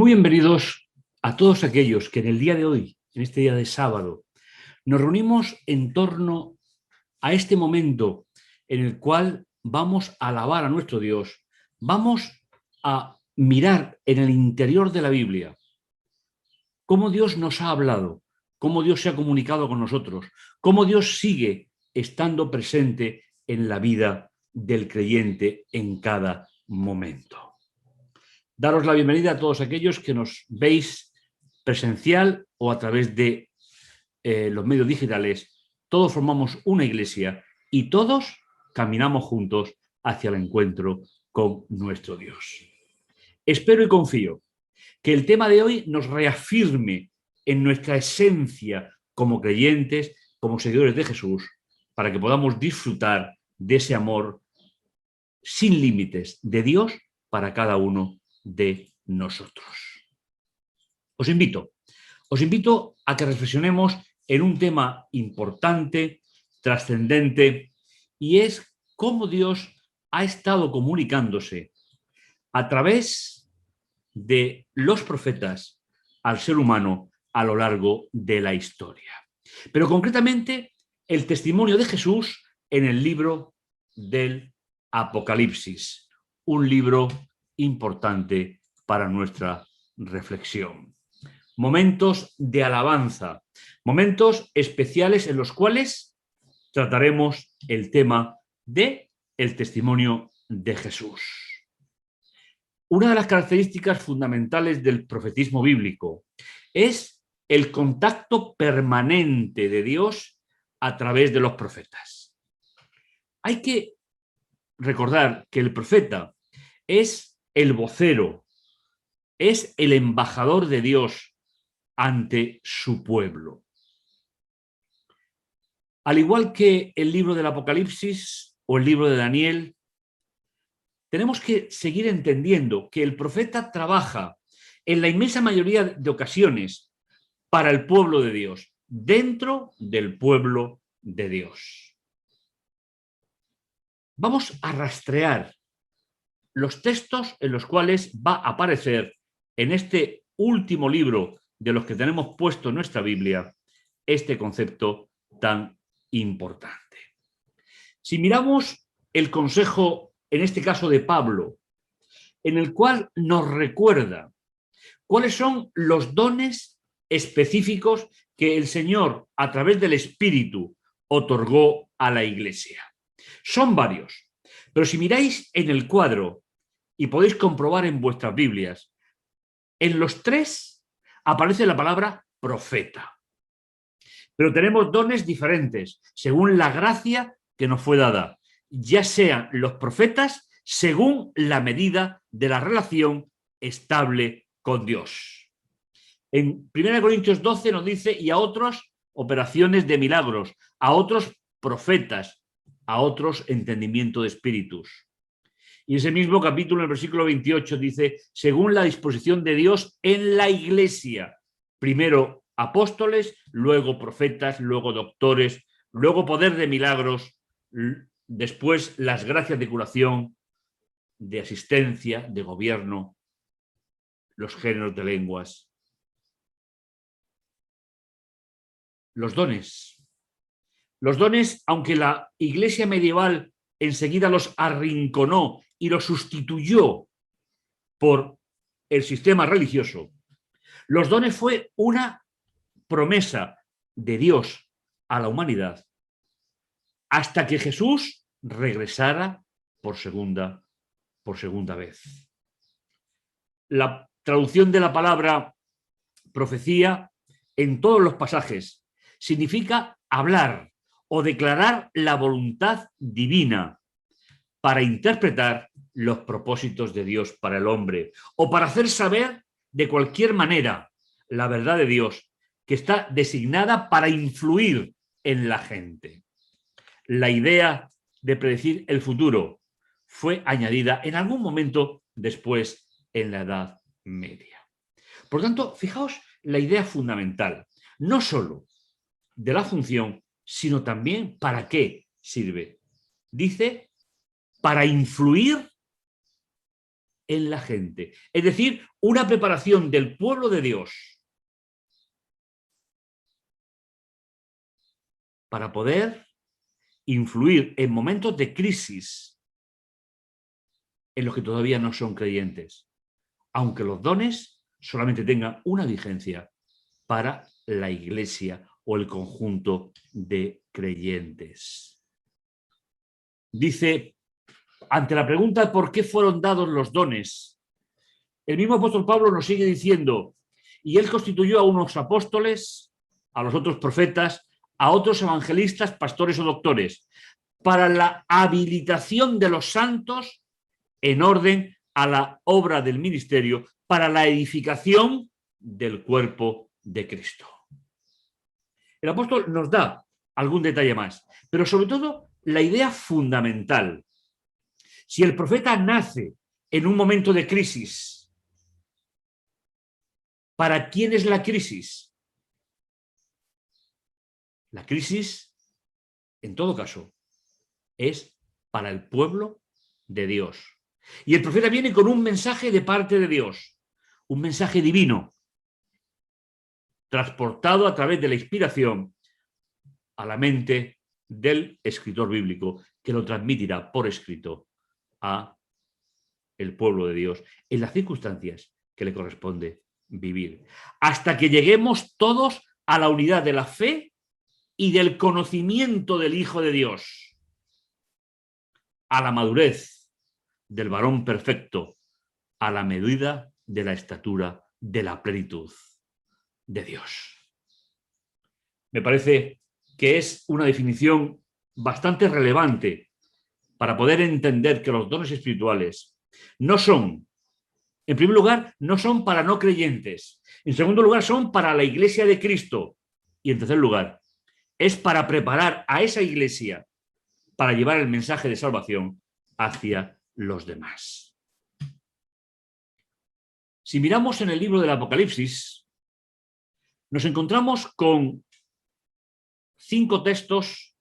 Muy bienvenidos a todos aquellos que en el día de hoy, en este día de sábado, nos reunimos en torno a este momento en el cual vamos a alabar a nuestro Dios, vamos a mirar en el interior de la Biblia cómo Dios nos ha hablado, cómo Dios se ha comunicado con nosotros, cómo Dios sigue estando presente en la vida del creyente en cada momento. Daros la bienvenida a todos aquellos que nos veis presencial o a través de los medios digitales. Todos formamos una iglesia y todos caminamos juntos hacia el encuentro con nuestro Dios. Espero y confío que el tema de hoy nos reafirme en nuestra esencia como creyentes, como seguidores de Jesús, para que podamos disfrutar de ese amor sin límites de Dios para cada uno de nosotros. Os invito a que reflexionemos en un tema importante, trascendente, y es cómo Dios ha estado comunicándose a través de los profetas al ser humano a lo largo de la historia. Pero concretamente el testimonio de Jesús en el libro del Apocalipsis, un libro importante para nuestra reflexión. Momentos de alabanza, momentos especiales en los cuales trataremos el tema del testimonio de Jesús. Una de las características fundamentales del profetismo bíblico es el contacto permanente de Dios a través de los profetas. Hay que recordar que el profeta es el vocero, es el embajador de Dios ante su pueblo. Al igual que el libro del Apocalipsis o el libro de Daniel, tenemos que seguir entendiendo que el profeta trabaja en la inmensa mayoría de ocasiones para el pueblo de Dios, dentro del pueblo de Dios. Vamos a rastrear los textos en los cuales va a aparecer en este último libro de los que tenemos puesto en nuestra Biblia este concepto tan importante. Si miramos el consejo, en este caso de Pablo, en el cual nos recuerda cuáles son los dones específicos que el Señor, a través del Espíritu, otorgó a la Iglesia. Son varios, pero si miráis en el cuadro, y podéis comprobar en vuestras Biblias, en los tres aparece la palabra profeta. Pero tenemos dones diferentes según la gracia que nos fue dada, ya sean los profetas según la medida de la relación estable con Dios. En 1 Corintios 12 nos dice, y a otros operaciones de milagros, a otros profetas, a otros entendimiento de espíritus. Y ese mismo capítulo, en el versículo 28, dice, según la disposición de Dios en la iglesia, primero apóstoles, luego profetas, luego doctores, luego poder de milagros, después las gracias de curación, de asistencia, de gobierno, los géneros de lenguas. Los dones. Los dones, aunque la iglesia medieval enseguida los arrinconó y los sustituyó por el sistema religioso, los dones fue una promesa de Dios a la humanidad hasta que Jesús regresara por segunda vez. La traducción de la palabra profecía en todos los pasajes significa hablar o declarar la voluntad divina para interpretar los propósitos de Dios para el hombre o para hacer saber de cualquier manera la verdad de Dios que está designada para influir en la gente. La idea de predecir el futuro fue añadida en algún momento después en la Edad Media. Por tanto, fijaos la idea fundamental, no solo de la función, sino también para qué sirve. Dice, para influir en la gente. Es decir, una preparación del pueblo de Dios para poder influir en momentos de crisis en los que todavía no son creyentes, aunque los dones solamente tengan una vigencia para la iglesia o el conjunto de creyentes. Dice, ante la pregunta de por qué fueron dados los dones, el mismo apóstol Pablo nos sigue diciendo, y él constituyó a unos apóstoles, a los otros profetas, a otros evangelistas, pastores o doctores, para la habilitación de los santos en orden a la obra del ministerio, para la edificación del cuerpo de Cristo. El apóstol nos da algún detalle más, pero sobre todo la idea fundamental. Si el profeta nace en un momento de crisis, ¿para quién es la crisis? La crisis, en todo caso, es para el pueblo de Dios. Y el profeta viene con un mensaje de parte de Dios, un mensaje divino, transportado a través de la inspiración a la mente del escritor bíblico, que lo transmitirá por escrito a el pueblo de Dios en las circunstancias que le corresponde vivir, hasta que lleguemos todos a la unidad de la fe y del conocimiento del Hijo de Dios, a la madurez del varón perfecto, a la medida de la estatura de la plenitud de Dios. Me parece que es una definición bastante relevante para poder entender que los dones espirituales no son, en primer lugar, no son para no creyentes. En segundo lugar, son para la iglesia de Cristo. Y en tercer lugar, es para preparar a esa iglesia para llevar el mensaje de salvación hacia los demás. Si miramos en el libro del Apocalipsis, nos encontramos con 5 textos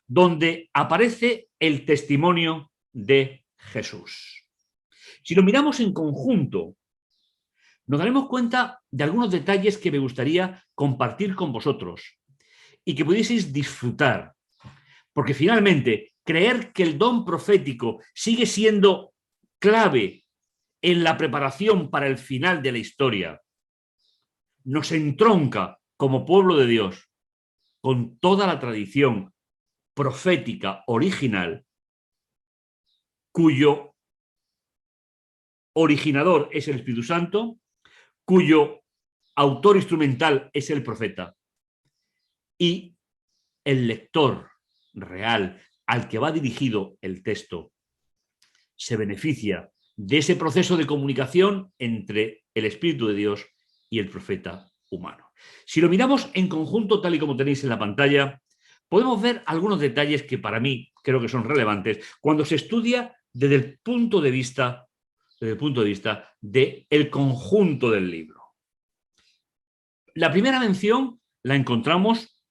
donde aparece el testimonio de Jesús. Si lo miramos en conjunto, nos daremos cuenta de algunos detalles que me gustaría compartir con vosotros y que pudieseis disfrutar, porque finalmente creer que el don profético sigue siendo clave en la preparación para el final de la historia nos entronca como pueblo de Dios con toda la tradición profética original, cuyo originador es el Espíritu Santo, cuyo autor instrumental es el profeta, y el lector real al que va dirigido el texto se beneficia de ese proceso de comunicación entre el Espíritu de Dios y el profeta humano. Si lo miramos en conjunto, tal y como tenéis en la pantalla, podemos ver algunos detalles que para mí creo que son relevantes cuando se estudia desde el punto de vista del conjunto del libro. La primera mención la encontramos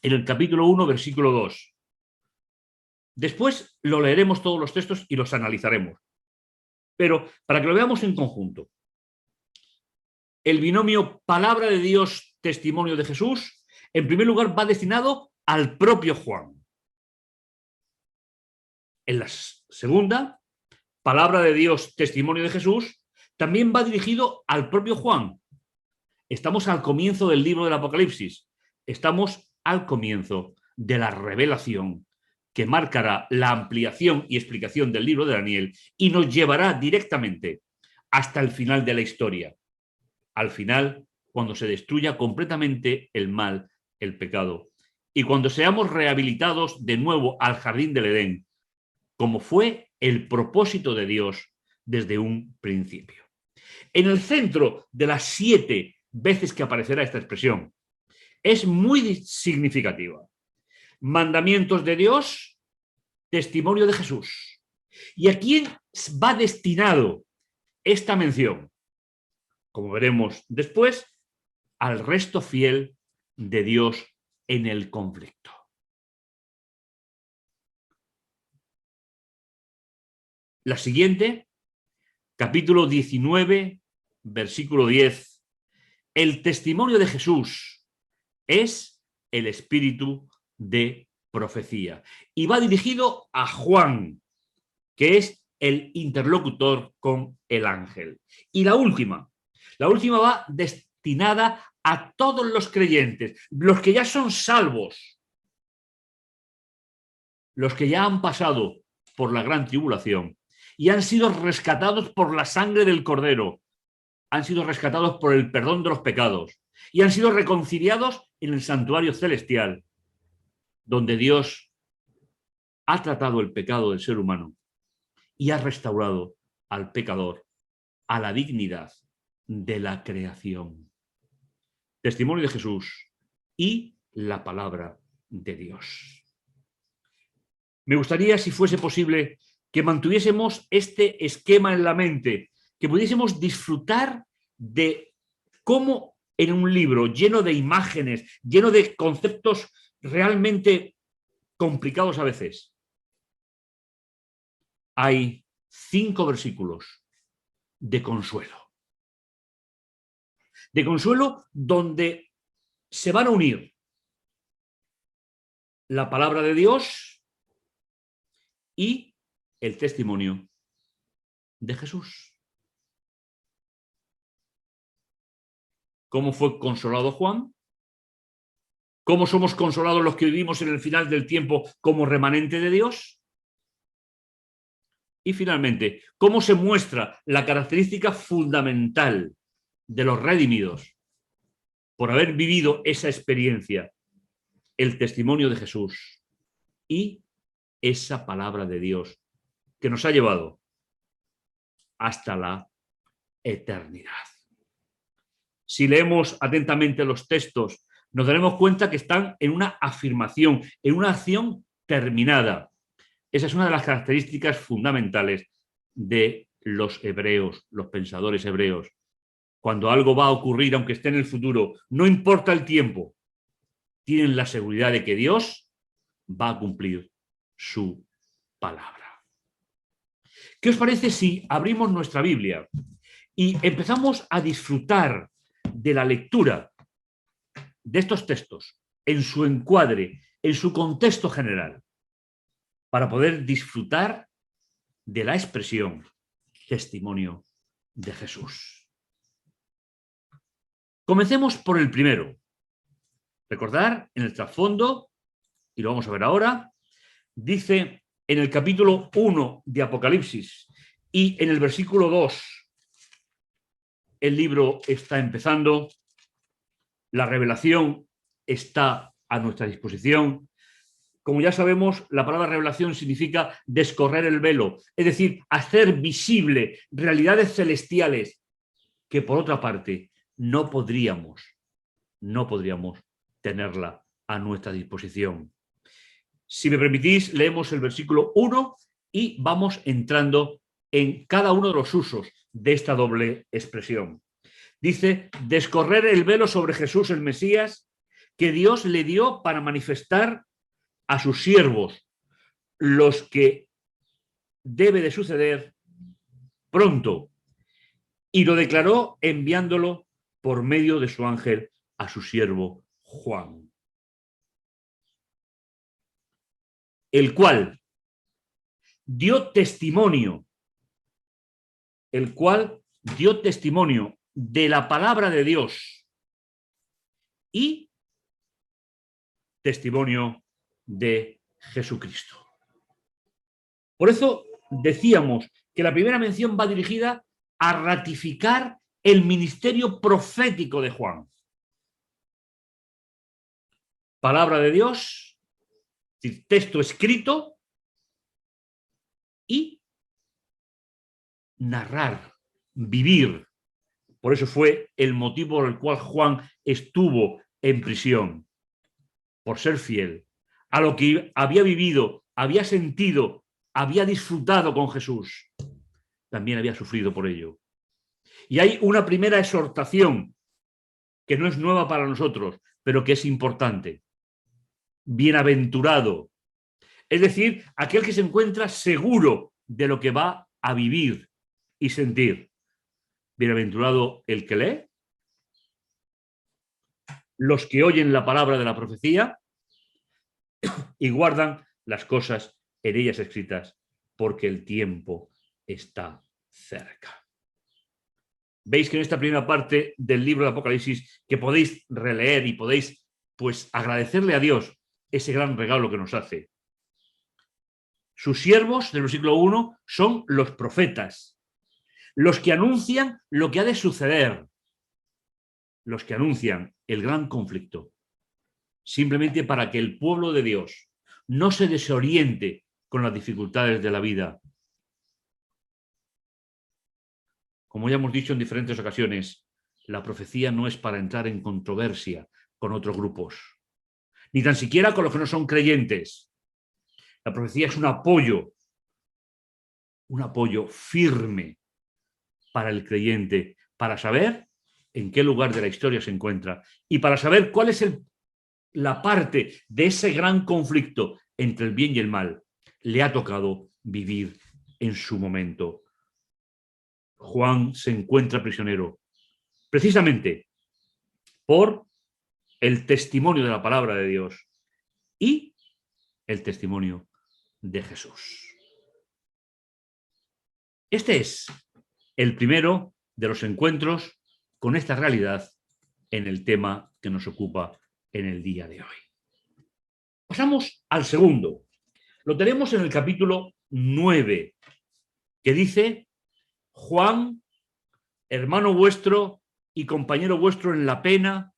en el capítulo 1, versículo 2. Después lo leeremos todos los textos y los analizaremos. Pero para que lo veamos en conjunto, el binomio palabra de Dios, testimonio de Jesús, en primer lugar va destinado al propio Juan. En la segunda, palabra de Dios, testimonio de Jesús, también va dirigido al propio Juan. Estamos al comienzo del libro del Apocalipsis. Estamos al comienzo de la revelación que marcará la ampliación y explicación del libro de Daniel y nos llevará directamente hasta el final de la historia. Al final, cuando se destruya completamente el mal, el pecado, y cuando seamos rehabilitados de nuevo al jardín del Edén, como fue el propósito de Dios desde un principio. En el centro de las 7 veces que aparecerá esta expresión, es muy significativa. Mandamientos de Dios, testimonio de Jesús. ¿Y a quién va destinado esta mención? Como veremos después, al resto fiel de Dios en el conflicto. La siguiente capítulo 19, versículo 10. El testimonio de Jesús es el espíritu de profecía. Y va dirigido a Juan, que es el interlocutor con el ángel. Y la última va destinada a todos los creyentes, los que ya son salvos, los que ya han pasado por la gran tribulación y han sido rescatados por la sangre del Cordero, han sido rescatados por el perdón de los pecados y han sido reconciliados en el santuario celestial, donde Dios ha tratado el pecado del ser humano y ha restaurado al pecador a la dignidad de la creación. Testimonio de Jesús y la palabra de Dios. Me gustaría, si fuese posible, que mantuviésemos este esquema en la mente, que pudiésemos disfrutar de cómo en un libro lleno de imágenes, lleno de conceptos realmente complicados a veces, hay 5 versículos de consuelo. De consuelo donde se van a unir la palabra de Dios y el testimonio de Jesús. ¿Cómo fue consolado Juan? ¿Cómo somos consolados los que vivimos en el final del tiempo como remanente de Dios? Y finalmente, ¿cómo se muestra la característica fundamental de los redimidos por haber vivido esa experiencia? El testimonio de Jesús y esa palabra de Dios que nos ha llevado hasta la eternidad. Si leemos atentamente los textos, nos daremos cuenta que están en una afirmación, en una acción terminada. Esa es una de las características fundamentales de los hebreos, los pensadores hebreos. Cuando algo va a ocurrir, aunque esté en el futuro, no importa el tiempo, tienen la seguridad de que Dios va a cumplir su palabra. ¿Qué os parece si abrimos nuestra Biblia y empezamos a disfrutar de la lectura de estos textos en su encuadre, en su contexto general, para poder disfrutar de la expresión testimonio de Jesús? Comencemos por el primero. Recordar en el trasfondo, y lo vamos a ver ahora, dice en el capítulo 1 de Apocalipsis y en el versículo 2, el libro está empezando, la revelación está a nuestra disposición. Como ya sabemos, la palabra revelación significa descorrer el velo, es decir, hacer visible realidades celestiales que por otra parte no podríamos tenerla a nuestra disposición. Si me permitís, leemos el versículo 1 y vamos entrando en cada uno de los usos de esta doble expresión. Dice, descorrer el velo sobre Jesús el Mesías, que Dios le dio para manifestar a sus siervos los que debe de suceder pronto, y lo declaró enviándolo por medio de su ángel a su siervo Juan, el cual dio testimonio de la palabra de Dios y testimonio de Jesucristo. Por eso decíamos que la primera mención va dirigida a ratificar el ministerio profético de Juan. Palabra de Dios, texto escrito y narrar, vivir. Por eso fue el motivo por el cual Juan estuvo en prisión, por ser fiel a lo que había vivido, había sentido, había disfrutado con Jesús. También había sufrido por ello. Y hay una primera exhortación que no es nueva para nosotros, pero que es importante. Bienaventurado, es decir, aquel que se encuentra seguro de lo que va a vivir y sentir. Bienaventurado el que lee, los que oyen la palabra de la profecía y guardan las cosas en ellas escritas, porque el tiempo está cerca. Veis que en esta primera parte del libro de Apocalipsis, que podéis releer y podéis pues agradecerle a Dios ese gran regalo que nos hace. Sus siervos, del versículo 1, son los profetas, los que anuncian lo que ha de suceder, los que anuncian el gran conflicto, simplemente para que el pueblo de Dios no se desoriente con las dificultades de la vida. Como ya hemos dicho en diferentes ocasiones, la profecía no es para entrar en controversia con otros grupos, ni tan siquiera con los que no son creyentes. La profecía es un apoyo firme para el creyente, para saber en qué lugar de la historia se encuentra y para saber cuál es la parte de ese gran conflicto entre el bien y el mal le ha tocado vivir en su momento. Juan se encuentra prisionero precisamente por el testimonio de la palabra de Dios y el testimonio de Jesús. Este es el primero de los encuentros con esta realidad en el tema que nos ocupa en el día de hoy. Pasamos al segundo. Lo tenemos en el capítulo 9, que dice: Juan, hermano vuestro y compañero vuestro en la pena,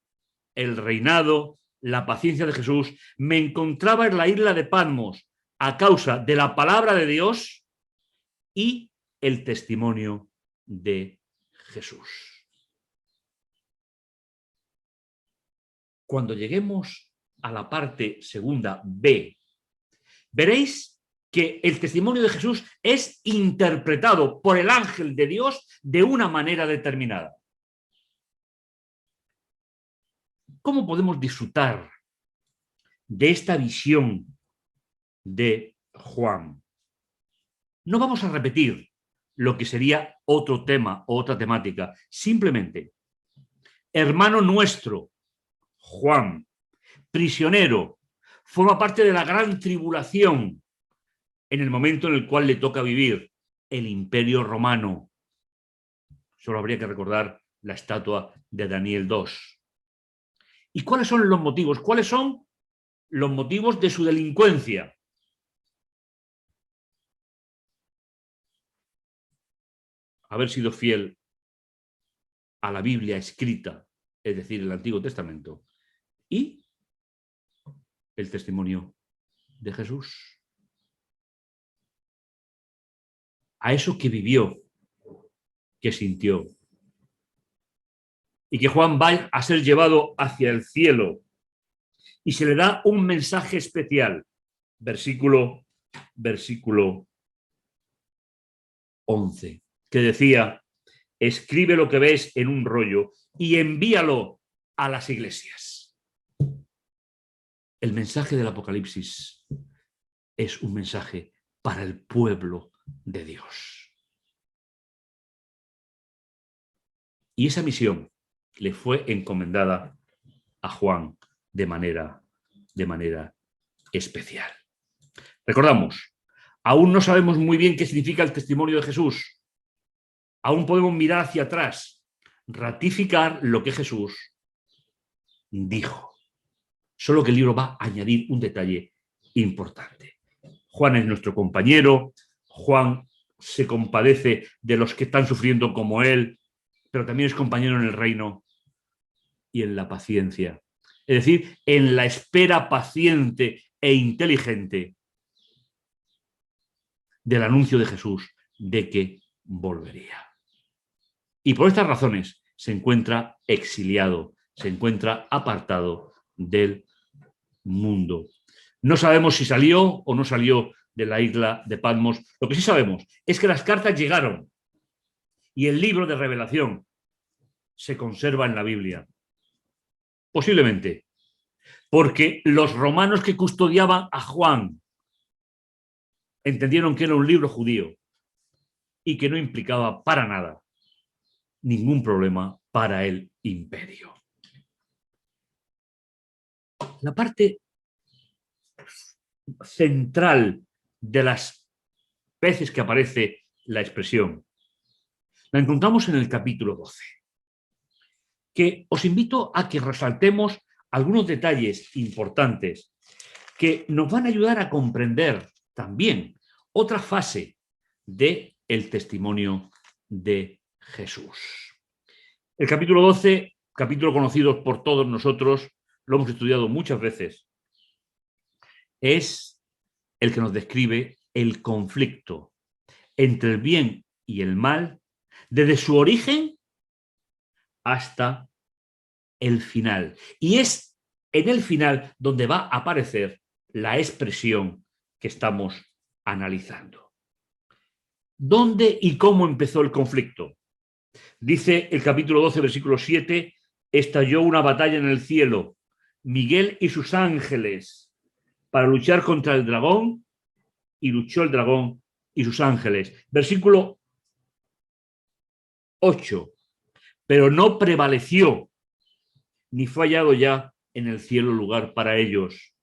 el reinado, la paciencia de Jesús, me encontraba en la isla de Patmos a causa de la palabra de Dios y el testimonio de Jesús. Cuando lleguemos a la parte segunda B, veréis que el testimonio de Jesús es interpretado por el ángel de Dios de una manera determinada. ¿Cómo podemos disfrutar de esta visión de Juan? No vamos a repetir lo que sería otro tema o otra temática. Simplemente, hermano nuestro, Juan, prisionero, forma parte de la gran tribulación en el momento en el cual le toca vivir el Imperio Romano. Solo habría que recordar la estatua de Daniel 2. ¿Y cuáles son los motivos? ¿Cuáles son los motivos de su delincuencia? Haber sido fiel a la Biblia escrita, es decir, el Antiguo Testamento, y el testimonio de Jesús. A eso que vivió, que sintió, y que Juan va a ser llevado hacia el cielo y se le da un mensaje especial. Versículo 11, que decía: escribe lo que ves en un rollo y envíalo a las iglesias. El mensaje del Apocalipsis es un mensaje para el pueblo de Dios. Y esa misión le fue encomendada a Juan de manera especial. Recordamos, aún no sabemos muy bien qué significa el testimonio de Jesús. Aún podemos mirar hacia atrás, ratificar lo que Jesús dijo. Solo que el libro va a añadir un detalle importante. Juan es nuestro compañero, Juan se compadece de los que están sufriendo como él, pero también es compañero en el reino y en la paciencia. Es decir, en la espera paciente e inteligente del anuncio de Jesús de que volvería. Y por estas razones se encuentra exiliado, se encuentra apartado del mundo. No sabemos si salió o no salió de la isla de Patmos. Lo que sí sabemos es que las cartas llegaron y el libro de Revelación se conserva en la Biblia. Posiblemente porque los romanos que custodiaban a Juan entendieron que era un libro judío y que no implicaba para nada ningún problema para el imperio. La parte central de las veces que aparece la expresión la encontramos en el capítulo 12, que os invito a que resaltemos algunos detalles importantes que nos van a ayudar a comprender también otra fase del testimonio de Jesús. El capítulo 12, capítulo conocido por todos nosotros, lo hemos estudiado muchas veces, es el que nos describe el conflicto entre el bien y el mal desde su origen hasta el final. Y es en el final donde va a aparecer la expresión que estamos analizando. ¿Dónde y cómo empezó el conflicto? Dice el capítulo 12, versículo 7, estalló una batalla en el cielo, Miguel y sus ángeles, para luchar contra el dragón, y luchó el dragón y sus ángeles. Versículo 8, pero no prevaleció, ni fue hallado ya en el cielo lugar para ellos.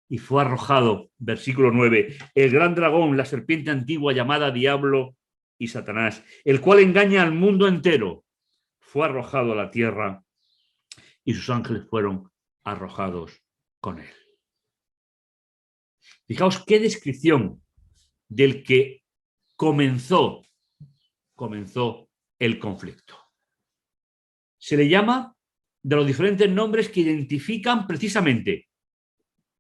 Y fue arrojado, versículo 9, el gran dragón, la serpiente antigua llamada Diablo y Satanás, el cual engaña al mundo entero, fue arrojado a la tierra y sus ángeles fueron arrojados con él. Fijaos qué descripción del que comenzó el conflicto. Se le llama de los diferentes nombres que identifican precisamente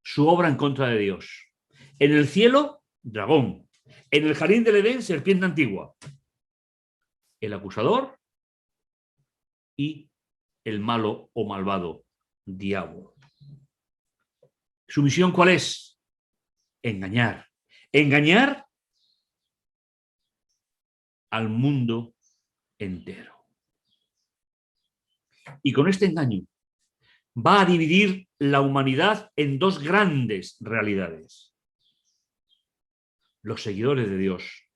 su obra en contra de Dios. En el cielo, dragón. En el jardín del Edén, serpiente antigua. El acusador y el malo o malvado, diablo. ¿Su misión cuál es? Engañar. Engañar al mundo entero. Y con este engaño va a dividir la humanidad en dos grandes realidades. Los seguidores de Dios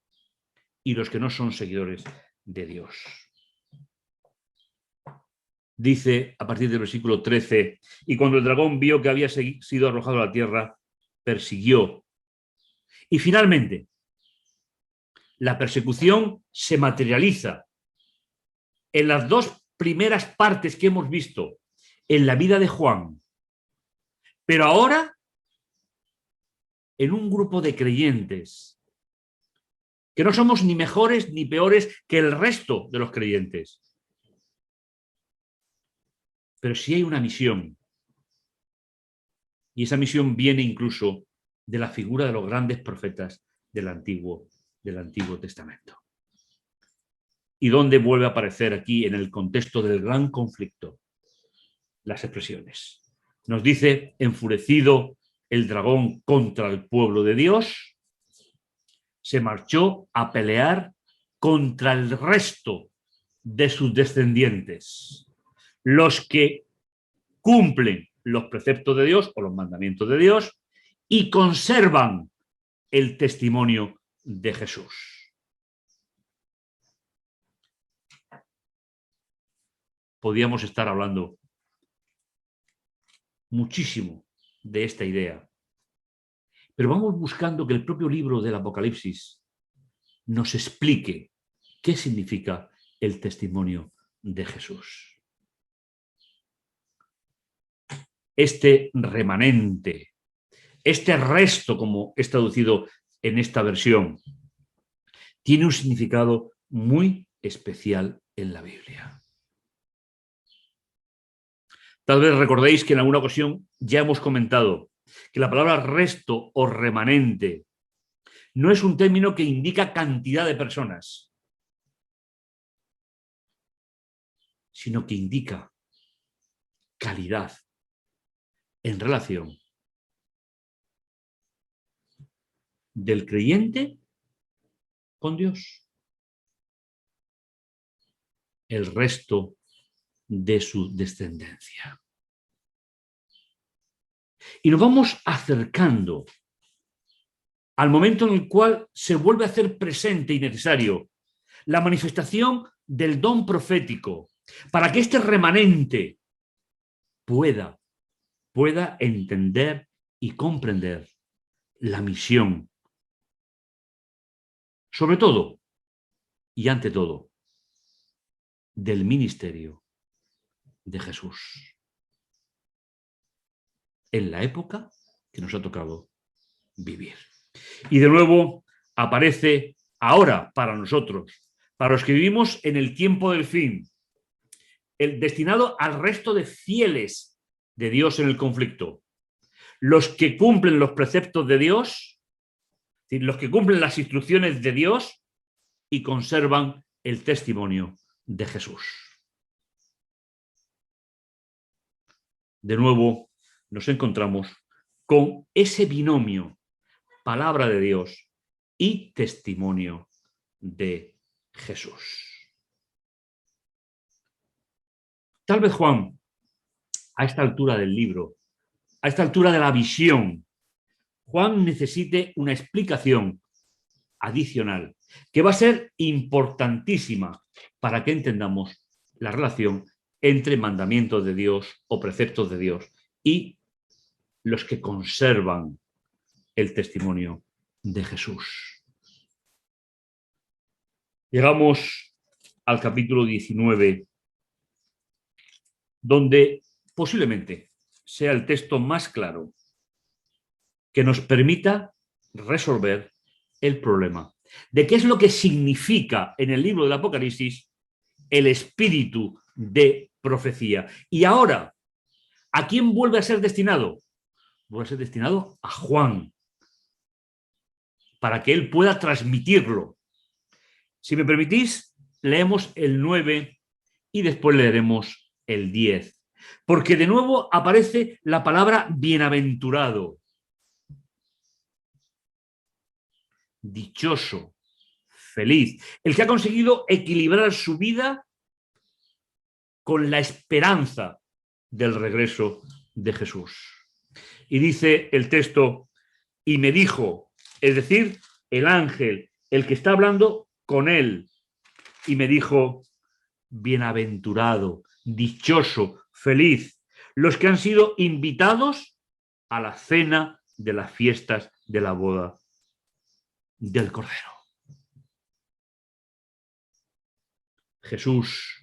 y los que no son seguidores de Dios. Dice a partir del versículo 13, y cuando el dragón vio que había sido arrojado a la tierra, persiguió. Y finalmente, la persecución se materializa en las dos primeras partes que hemos visto en la vida de Juan, pero ahora en un grupo de creyentes que no somos ni mejores ni peores que el resto de los creyentes. Pero sí hay una misión, y esa misión viene incluso de la figura de los grandes profetas del Antiguo Testamento. ¿Y dónde vuelve a aparecer aquí en el contexto del gran conflicto? Las expresiones. Nos dice, enfurecido el dragón contra el pueblo de Dios, se marchó a pelear contra el resto de sus descendientes, los que cumplen los preceptos de Dios o los mandamientos de Dios y conservan el testimonio de Jesús. Podríamos estar hablando muchísimo de esta idea, pero vamos buscando que el propio libro del Apocalipsis nos explique qué significa el testimonio de Jesús. Este remanente, este resto, como es traducido en esta versión, tiene un significado muy especial en la Biblia. Tal vez recordéis que en alguna ocasión ya hemos comentado que la palabra resto o remanente no es un término que indica cantidad de personas, sino que indica calidad en relación del creyente con Dios. El resto de su descendencia. Y nos vamos acercando al momento en el cual se vuelve a hacer presente y necesario la manifestación del don profético, para que este remanente pueda entender y comprender la misión, sobre todo y ante todo, del ministerio de Jesús en la época que nos ha tocado vivir. Y de nuevo aparece ahora para nosotros, para los que vivimos en el tiempo del fin, el destinado al resto de fieles de Dios en el conflicto, los que cumplen los preceptos de Dios, los que cumplen las instrucciones de Dios y conservan el testimonio de Jesús. De nuevo nos encontramos con ese binomio, palabra de Dios y testimonio de Jesús. Tal vez Juan, a esta altura del libro, a esta altura de la visión, Juan necesite una explicación adicional que va a ser importantísima para que entendamos la relación entre mandamientos de Dios o preceptos de Dios y los que conservan el testimonio de Jesús. Llegamos al capítulo 19, donde posiblemente sea el texto más claro que nos permita resolver el problema de qué es lo que significa en el libro del Apocalipsis el espíritu de profecía. Y ahora, ¿a quién vuelve a ser destinado? Vuelve a ser destinado a Juan, para que él pueda transmitirlo. Si me permitís, leemos el 9 y después leeremos el 10, porque de nuevo aparece la palabra bienaventurado, dichoso, feliz, el que ha conseguido equilibrar su vida con la esperanza del regreso de Jesús. Y dice el texto, y me dijo, es decir, el ángel, el que está hablando con él, y me dijo, bienaventurado, dichoso, feliz, los que han sido invitados a la cena de las fiestas de la boda del Cordero. Jesús,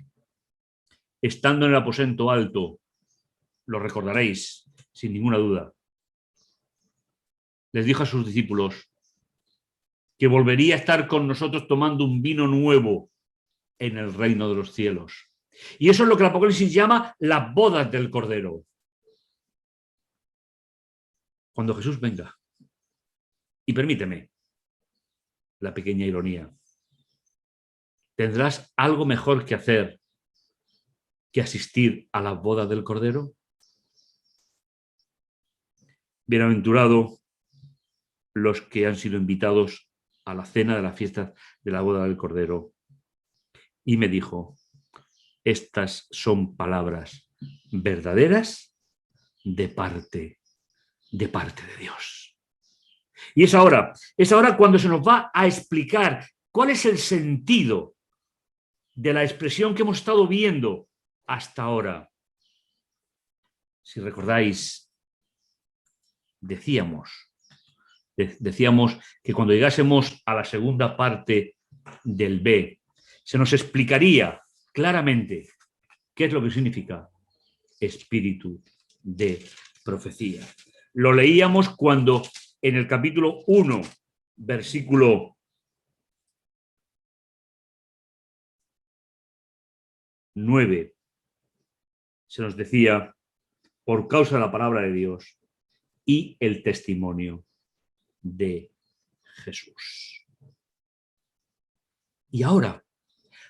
estando en el aposento alto, lo recordaréis sin ninguna duda, les dijo a sus discípulos que volvería a estar con nosotros tomando un vino nuevo en el reino de los cielos. Y eso es lo que el Apocalipsis llama las bodas del Cordero. Cuando Jesús venga, y permíteme la pequeña ironía, ¿tendrás algo mejor que hacer que asistir a las bodas del Cordero? Bienaventurado los que han sido invitados a la cena de la fiesta de la boda del Cordero. Y me dijo, estas son palabras verdaderas de parte de Dios. Y es ahora cuando se nos va a explicar cuál es el sentido de la expresión que hemos estado viendo hasta ahora. Si recordáis, decíamos que cuando llegásemos a la segunda parte del B, se nos explicaría claramente qué es lo que significa espíritu de profecía. Lo leíamos cuando en el capítulo 1, versículo 9, se nos decía, por causa de la palabra de Dios y el testimonio de Jesús. Y ahora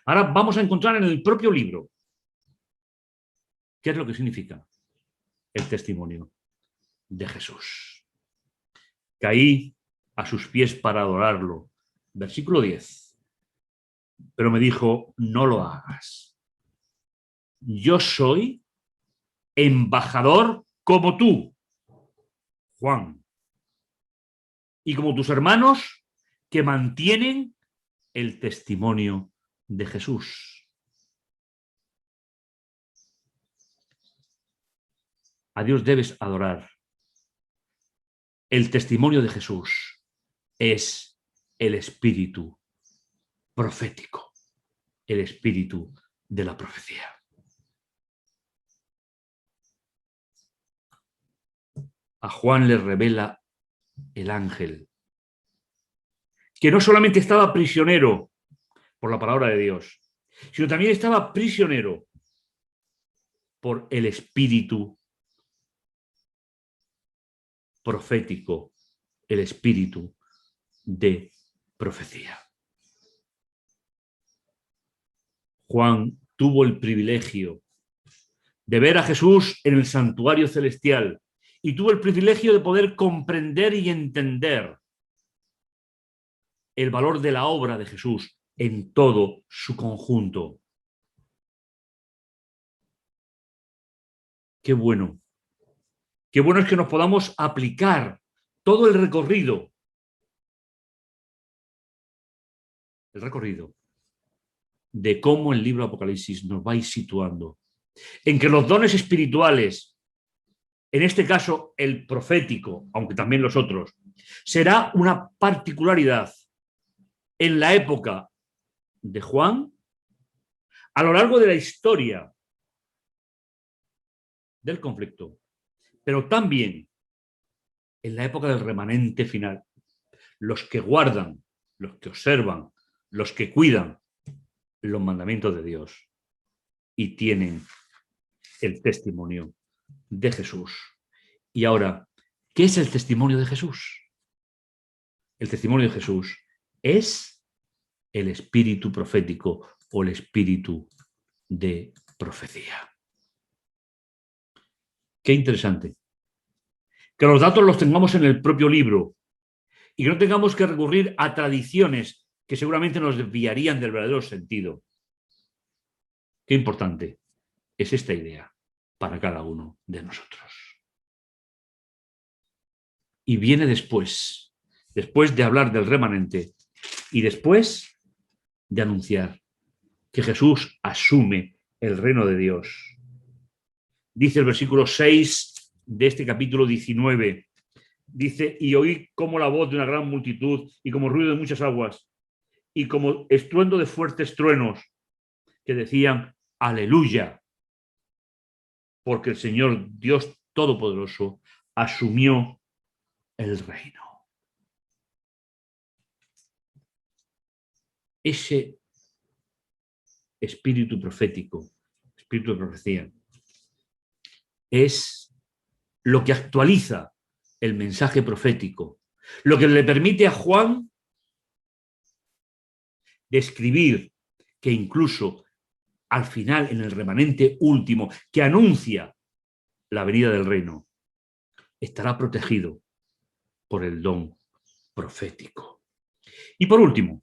vamos a encontrar en el propio libro qué es lo que significa el testimonio de Jesús. Caí a sus pies para adorarlo. Versículo 10. Pero me dijo, no lo hagas. Yo soy embajador como tú, Juan, y como tus hermanos que mantienen el testimonio de Jesús. A Dios debes adorar. El testimonio de Jesús es el espíritu profético, el espíritu de la profecía. A Juan le revela el ángel que no solamente estaba prisionero por la palabra de Dios, sino también estaba prisionero por el espíritu profético, el espíritu de profecía. Juan tuvo el privilegio de ver a Jesús en el santuario celestial y tuvo el privilegio de poder comprender y entender el valor de la obra de Jesús en todo su conjunto. Qué bueno. Qué bueno es que nos podamos aplicar todo el recorrido de cómo el libro de Apocalipsis nos va a ir situando en que los dones espirituales, en este caso el profético, aunque también los otros, será una particularidad en la época de Juan, a lo largo de la historia del conflicto, pero también en la época del remanente final, los que guardan, los que observan, los que cuidan los mandamientos de Dios y tienen el testimonio de Jesús. Y ahora, ¿qué es el testimonio de Jesús? El testimonio de Jesús es el espíritu profético o el espíritu de profecía. Qué interesante. Que los datos los tengamos en el propio libro y que no tengamos que recurrir a tradiciones que seguramente nos desviarían del verdadero sentido. Qué importante es esta idea para cada uno de nosotros. Y viene después de hablar del remanente y después de anunciar que Jesús asume el reino de Dios. Dice el versículo 6 de este capítulo 19, dice, y oí como la voz de una gran multitud y como ruido de muchas aguas y como estruendo de fuertes truenos que decían, aleluya, porque el Señor Dios Todopoderoso asumió el reino. Ese espíritu profético, espíritu de profecía, es lo que actualiza el mensaje profético, lo que le permite a Juan describir que incluso al final, en el remanente último, que anuncia la venida del reino, estará protegido por el don profético. Y por último,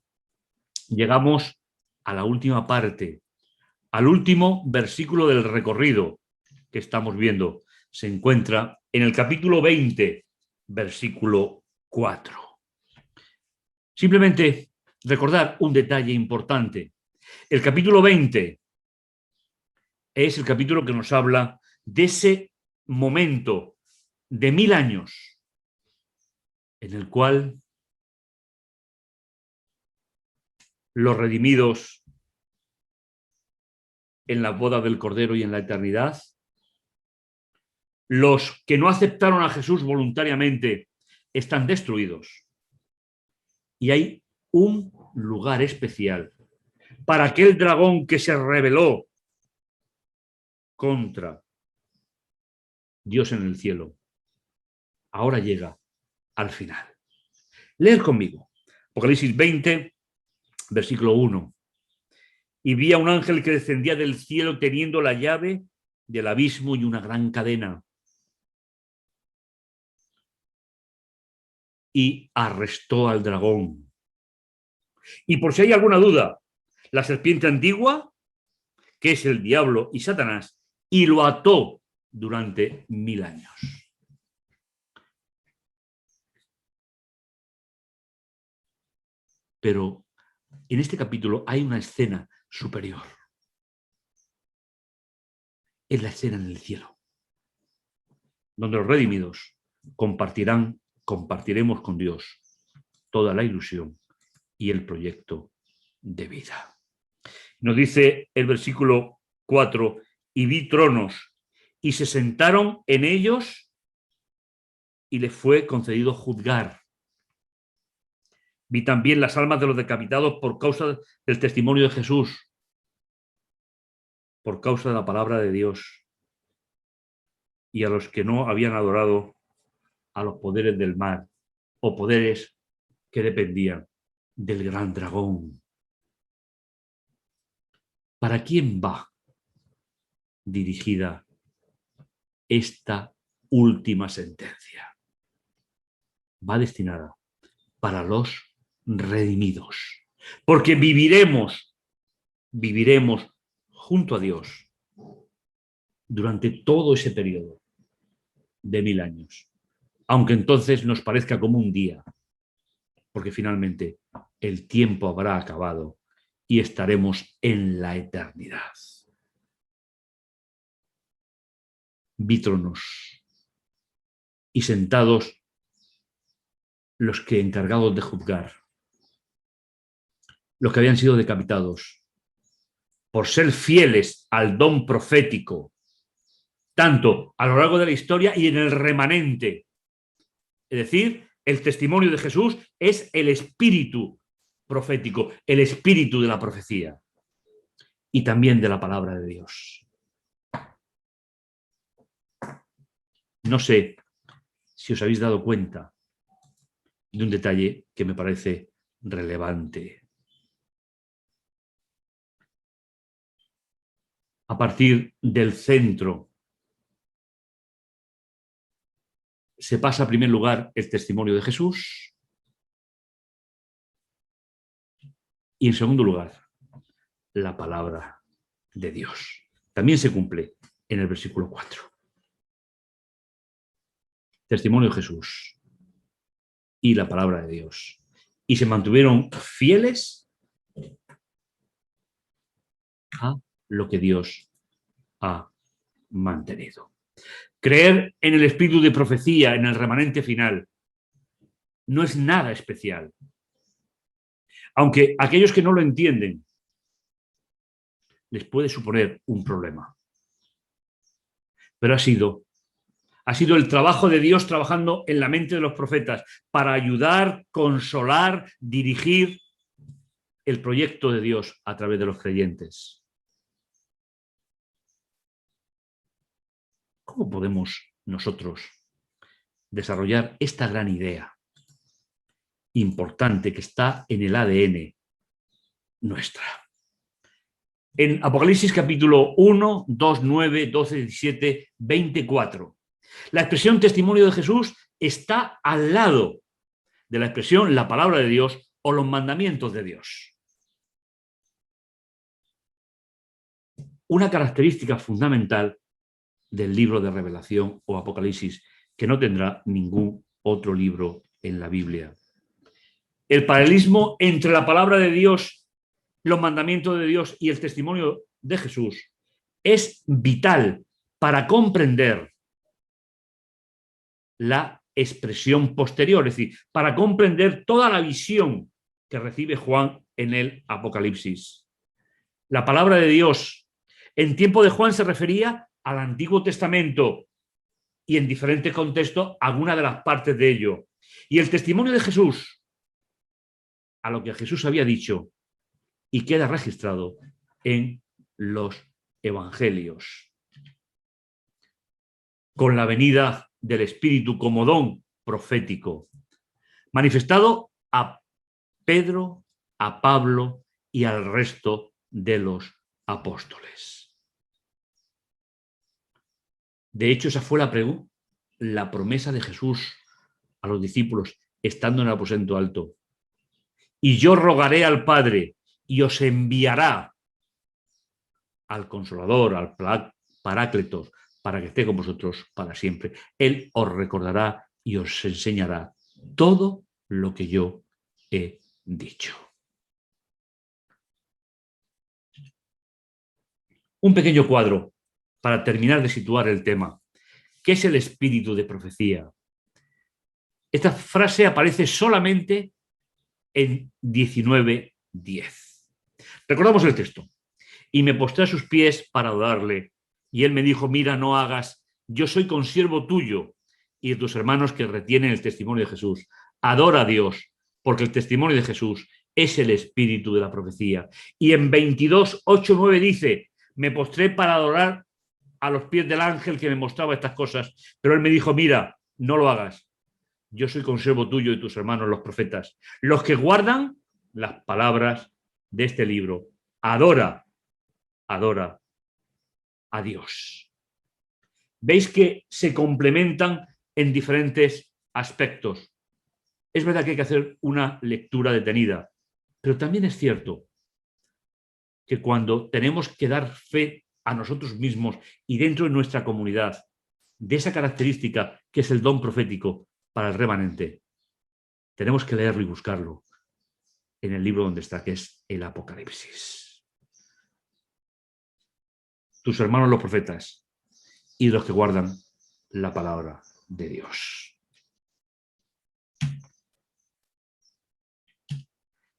llegamos a la última parte, al último versículo del recorrido que estamos viendo. Se encuentra en el capítulo 20, versículo 4. Simplemente recordar un detalle importante. El capítulo 20 es el capítulo que nos habla de ese momento de 1000 años en el cual los redimidos en la boda del Cordero y en la eternidad, los que no aceptaron a Jesús voluntariamente están destruidos. Y hay un lugar especial para aquel dragón que se rebeló contra Dios en el cielo. Ahora llega al final. Leer conmigo. Apocalipsis 20, versículo 1. Y vi a un ángel que descendía del cielo teniendo la llave del abismo y una gran cadena. Y arrestó al dragón. Y por si hay alguna duda, la serpiente antigua, que es el diablo y Satanás, y lo ató durante 1000 años. Pero en este capítulo hay una escena superior. Es la escena en el cielo, donde los redimidos compartiremos con Dios toda la ilusión y el proyecto de vida. Nos dice el versículo 4, y vi tronos, y se sentaron en ellos, y les fue concedido juzgar. Vi también las almas de los decapitados por causa del testimonio de Jesús, por causa de la palabra de Dios, y a los que no habían adorado a los poderes del mar, o poderes que dependían del gran dragón. ¿Para quién va dirigida esta última sentencia? Va destinada para los redimidos, porque viviremos junto a Dios durante todo ese periodo de 1000 años, aunque entonces nos parezca como un día, porque finalmente el tiempo habrá acabado y estaremos en la eternidad. Vi tronos y sentados los que encargados de juzgar, los que habían sido decapitados por ser fieles al don profético, tanto a lo largo de la historia y en el remanente. Es decir, el testimonio de Jesús es el espíritu profético, el espíritu de la profecía y también de la palabra de Dios. No sé si os habéis dado cuenta de un detalle que me parece relevante. A partir del centro se pasa a primer lugar el testimonio de Jesús y en segundo lugar la palabra de Dios. También se cumple en el versículo 4. Testimonio de Jesús y la palabra de Dios. Y se mantuvieron fieles a lo que Dios ha mantenido. Creer en el espíritu de profecía, en el remanente final, no es nada especial. Aunque aquellos que no lo entienden les puede suponer un problema. Pero ha sido el trabajo de Dios trabajando en la mente de los profetas para ayudar, consolar, dirigir el proyecto de Dios a través de los creyentes. ¿Cómo podemos nosotros desarrollar esta gran idea importante que está en el ADN nuestra? En Apocalipsis capítulo 1, 2, 9, 12, 17, 24. La expresión testimonio de Jesús está al lado de la expresión la palabra de Dios o los mandamientos de Dios. Una característica fundamental del libro de Revelación o Apocalipsis que no tendrá ningún otro libro en la Biblia. El paralelismo entre la palabra de Dios, los mandamientos de Dios y el testimonio de Jesús es vital para comprender la expresión posterior, es decir, para comprender toda la visión que recibe Juan en el Apocalipsis. La palabra de Dios en tiempo de Juan se refería al Antiguo Testamento y en diferentes contextos alguna de las partes de ello. Y el testimonio de Jesús a lo que Jesús había dicho y queda registrado en los evangelios. Con la venida del Espíritu como don profético, manifestado a Pedro, a Pablo y al resto de los apóstoles. De hecho, esa fue la promesa de Jesús a los discípulos estando en el aposento alto. Y yo rogaré al Padre y os enviará al Consolador, al Paráclitos, para que esté con vosotros para siempre. Él os recordará y os enseñará todo lo que yo he dicho. Un pequeño cuadro para terminar de situar el tema. ¿Qué es el espíritu de profecía? Esta frase aparece solamente en 19:10. Recordamos el texto. Y me postré a sus pies para adorarle. Y él me dijo, mira, no hagas, yo soy consiervo tuyo y de tus hermanos que retienen el testimonio de Jesús. Adora a Dios, porque el testimonio de Jesús es el espíritu de la profecía. Y en 22:8-9 dice, me postré para adorar a los pies del ángel que me mostraba estas cosas, pero él me dijo, mira, no lo hagas. Yo soy consiervo tuyo y tus hermanos, los profetas, los que guardan las palabras de este libro. Adora a Dios. Veis que se complementan en diferentes aspectos. Es verdad que hay que hacer una lectura detenida, pero también es cierto que cuando tenemos que dar fe a nosotros mismos y dentro de nuestra comunidad de esa característica que es el don profético para el remanente, tenemos que leerlo y buscarlo en el libro donde está, que es el Apocalipsis. Tus hermanos los profetas y los que guardan la palabra de Dios.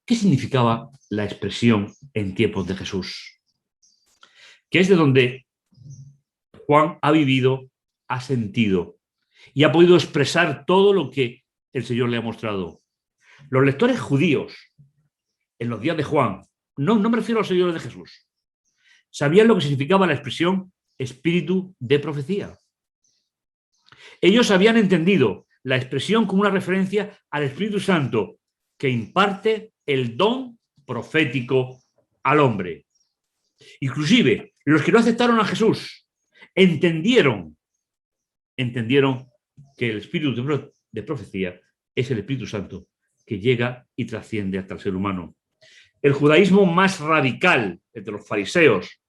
¿Qué significaba la expresión en tiempos de Jesús? Que es de donde Juan ha vivido, ha sentido y ha podido expresar todo lo que el Señor le ha mostrado. Los lectores judíos en los días de Juan, no me refiero a los seguidores de Jesús, sabían lo que significaba la expresión espíritu de profecía. Ellos habían entendido la expresión como una referencia al Espíritu Santo que imparte el don profético al hombre. Inclusive, los que no aceptaron a Jesús entendieron que el espíritu de profecía es el Espíritu Santo que llega y trasciende hasta el ser humano. El judaísmo más radical, el de los fariseos,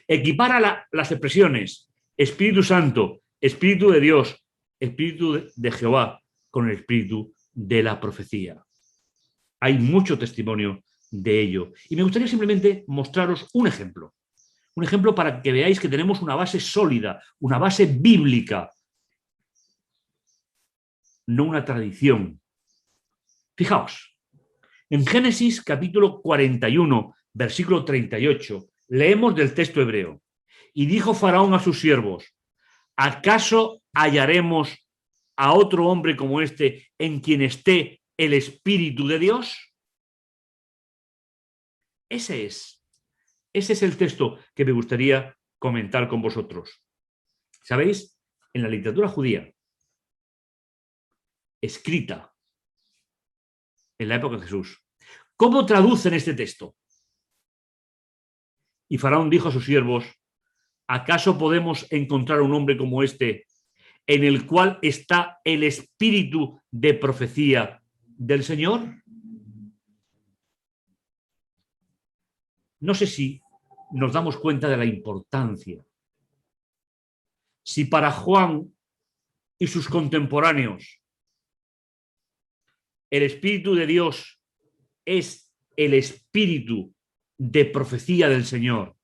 equipara las expresiones Espíritu Santo, Espíritu de Dios, Espíritu de Jehová con el espíritu de la profecía. Hay mucho testimonio de ello. Y me gustaría simplemente mostraros un ejemplo para que veáis que tenemos una base sólida, una base bíblica, no una tradición. Fijaos, en Génesis capítulo 41, versículo 38, leemos del texto hebreo. Y dijo Faraón a sus siervos, ¿acaso hallaremos a otro hombre como este en quien esté el Espíritu de Dios? Ese es el texto que me gustaría comentar con vosotros. ¿Sabéis? En la literatura judía, escrita en la época de Jesús, ¿cómo traducen este texto? Y Faraón dijo a sus siervos, ¿acaso podemos encontrar un hombre como este en el cual está el espíritu de profecía del Señor? No sé si nos damos cuenta de la importancia. Si para Juan y sus contemporáneos el Espíritu de Dios es el espíritu de profecía del Señor,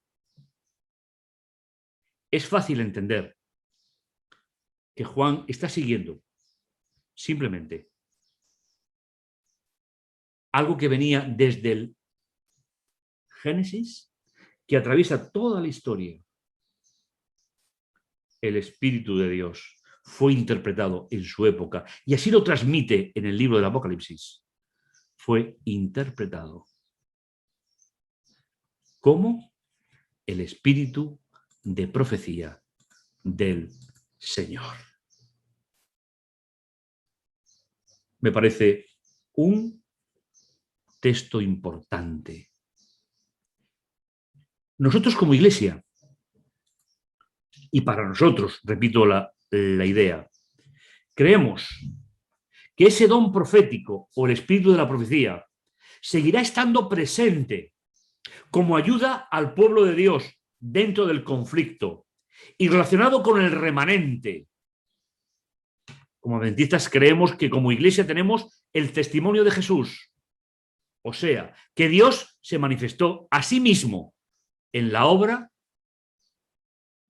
es fácil entender que Juan está siguiendo simplemente algo que venía desde el Génesis, que atraviesa toda la historia. El Espíritu de Dios fue interpretado en su época y así lo transmite en el libro del Apocalipsis. Fue interpretado como el espíritu de profecía del Señor. Me parece un texto importante. Nosotros como Iglesia, y para nosotros, repito la idea, creemos que ese don profético o el espíritu de la profecía seguirá estando presente como ayuda al pueblo de Dios dentro del conflicto y relacionado con el remanente. Como adventistas creemos que como Iglesia tenemos el testimonio de Jesús, o sea, que Dios se manifestó a sí mismo en la obra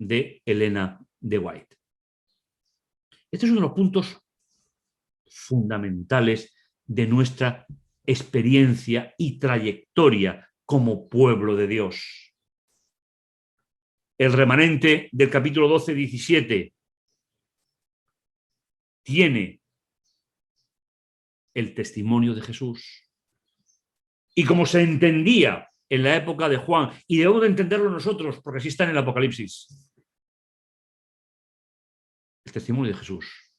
de Elena de White. Este es uno de los puntos fundamentales de nuestra experiencia y trayectoria como pueblo de Dios. El remanente del capítulo 12-17 tiene el testimonio de Jesús. Y como se entendía en la época de Juan, y debemos de entenderlo nosotros, porque así está en el Apocalipsis, el testimonio de Jesús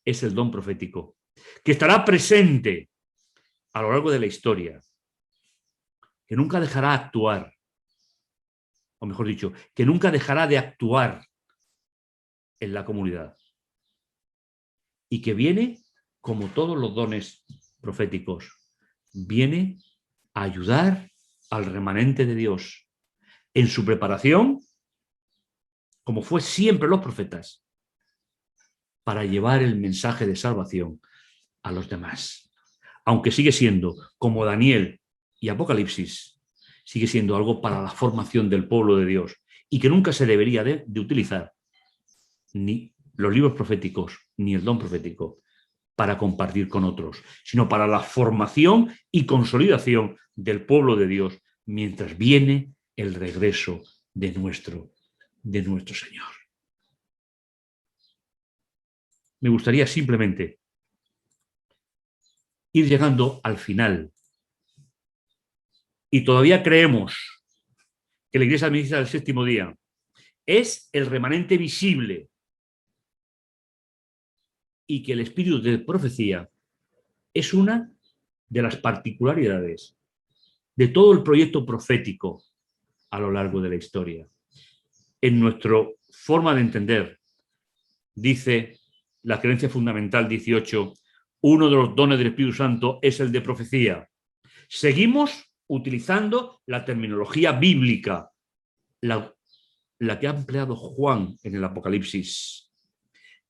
es el don profético, que estará presente a lo largo de la historia, que nunca dejará actuar, o mejor dicho, que nunca dejará de actuar en la comunidad, y que viene, como todos los dones proféticos, viene a ayudar al remanente de Dios en su preparación, como fue siempre los profetas, para llevar el mensaje de salvación a los demás. Aunque sigue siendo, como Daniel y Apocalipsis, sigue siendo algo para la formación del pueblo de Dios, y que nunca se debería de utilizar ni los libros proféticos ni el don profético para compartir con otros, sino para la formación y consolidación del pueblo de Dios mientras viene el regreso de nuestro Señor. Me gustaría simplemente ir llegando al final. Y todavía creemos que la Iglesia Adventista del Séptimo Día es el remanente visible y que el espíritu de profecía es una de las particularidades de todo el proyecto profético a lo largo de la historia. En nuestra forma de entender, dice la creencia fundamental 18, uno de los dones del Espíritu Santo es el de profecía. Seguimos utilizando la terminología bíblica, la que ha empleado Juan en el Apocalipsis.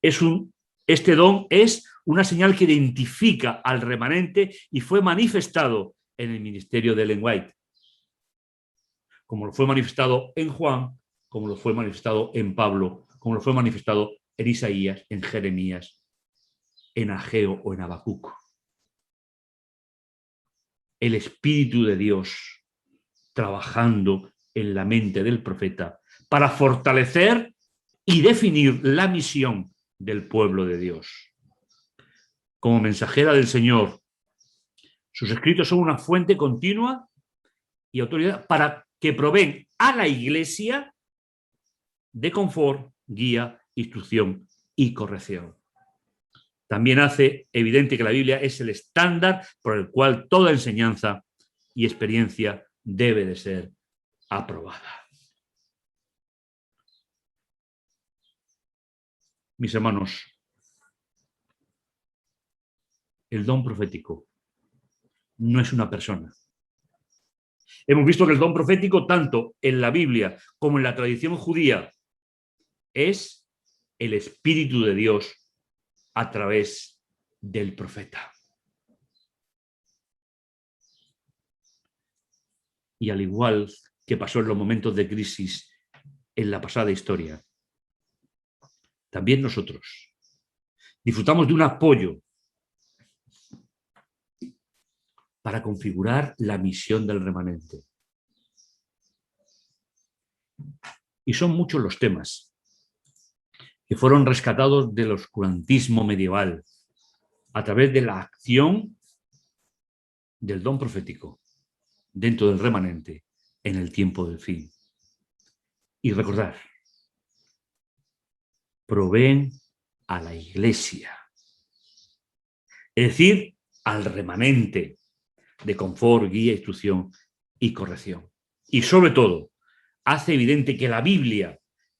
Este don es una señal que identifica al remanente y fue manifestado en el ministerio de Ellen White, como lo fue manifestado en Juan, como lo fue manifestado en Pablo, como lo fue manifestado en Isaías, en Jeremías, en Ageo o en Habacuc. El Espíritu de Dios trabajando en la mente del profeta para fortalecer y definir la misión del pueblo de Dios. Como mensajera del Señor, sus escritos son una fuente continua y autoridad para que proveen a la Iglesia de confort, guía, instrucción y corrección. También hace evidente que la Biblia es el estándar por el cual toda enseñanza y experiencia debe de ser aprobada. Mis hermanos, el don profético no es una persona. Hemos visto que el don profético, tanto en la Biblia como en la tradición judía, es el Espíritu de Dios a través del profeta. Y al igual que pasó en los momentos de crisis en la pasada historia, también nosotros disfrutamos de un apoyo para configurar la misión del remanente. Y son muchos los temas que fueron rescatados del oscurantismo medieval a través de la acción del don profético dentro del remanente en el tiempo del fin. Y recordar, proveen a la Iglesia, es decir, al remanente de confort, guía, instrucción y corrección. Y sobre todo, hace evidente que la Biblia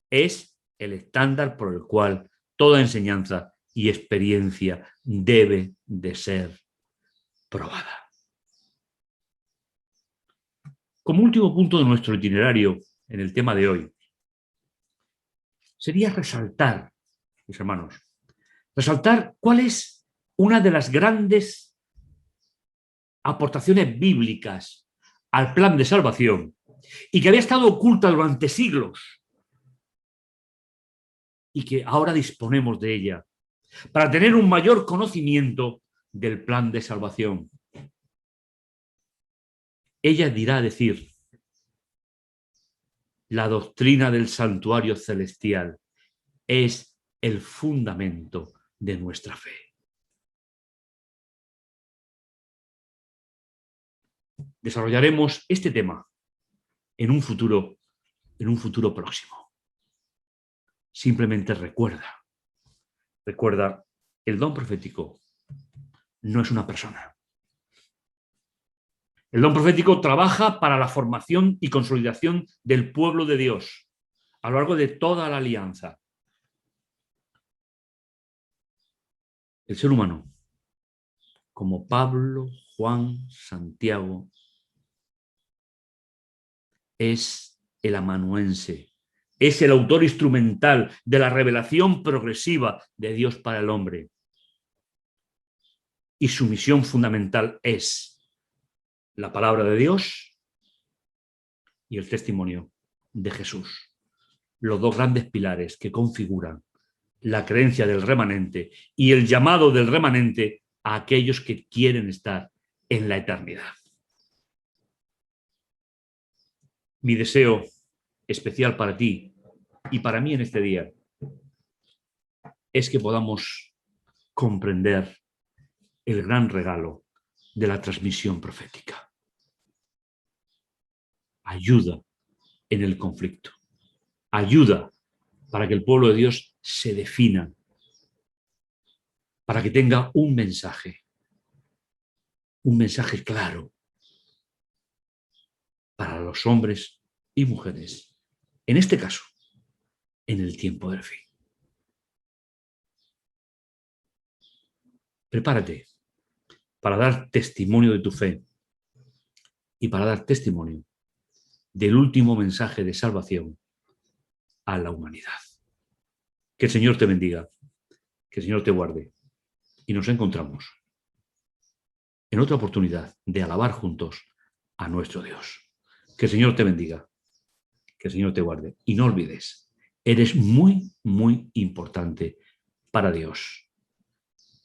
es el estándar por el cual toda enseñanza y experiencia debe de ser probada. Como último punto de nuestro itinerario en el tema de hoy, sería resaltar, mis hermanos, resaltar cuál es una de las grandes aportaciones bíblicas al plan de salvación y que había estado oculta durante siglos, y que ahora disponemos de ella, para tener un mayor conocimiento del plan de salvación. Ella dirá decir, la doctrina del santuario celestial es el fundamento de nuestra fe. Desarrollaremos este tema en un futuro próximo. Simplemente recuerda, el don profético no es una persona. El don profético trabaja para la formación y consolidación del pueblo de Dios a lo largo de toda la alianza. El ser humano, como Pablo, Juan, Santiago, es el amanuense, es el autor instrumental de la revelación progresiva de Dios para el hombre. Y su misión fundamental es la palabra de Dios y el testimonio de Jesús. Los dos grandes pilares que configuran la creencia del remanente y el llamado del remanente a aquellos que quieren estar en la eternidad. Mi deseo especial para ti y para mí en este día es que podamos comprender el gran regalo de la transmisión profética. Ayuda en el conflicto. Ayuda para que el pueblo de Dios se defina, para que tenga un mensaje claro para los hombres y mujeres, en este caso, en el tiempo del fin. Prepárate para dar testimonio de tu fe y para dar testimonio del último mensaje de salvación a la humanidad. Que el Señor te bendiga, que el Señor te guarde y nos encontramos en otra oportunidad de alabar juntos a nuestro Dios. Que el Señor te bendiga, que el Señor te guarde y no olvides, eres muy, muy importante para Dios.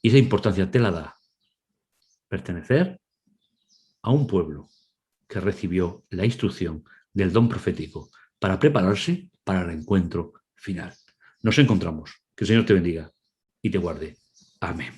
Y esa importancia te la da pertenecer a un pueblo que recibió la instrucción del don profético para prepararse para el encuentro final. Nos encontramos. Que el Señor te bendiga y te guarde. Amén.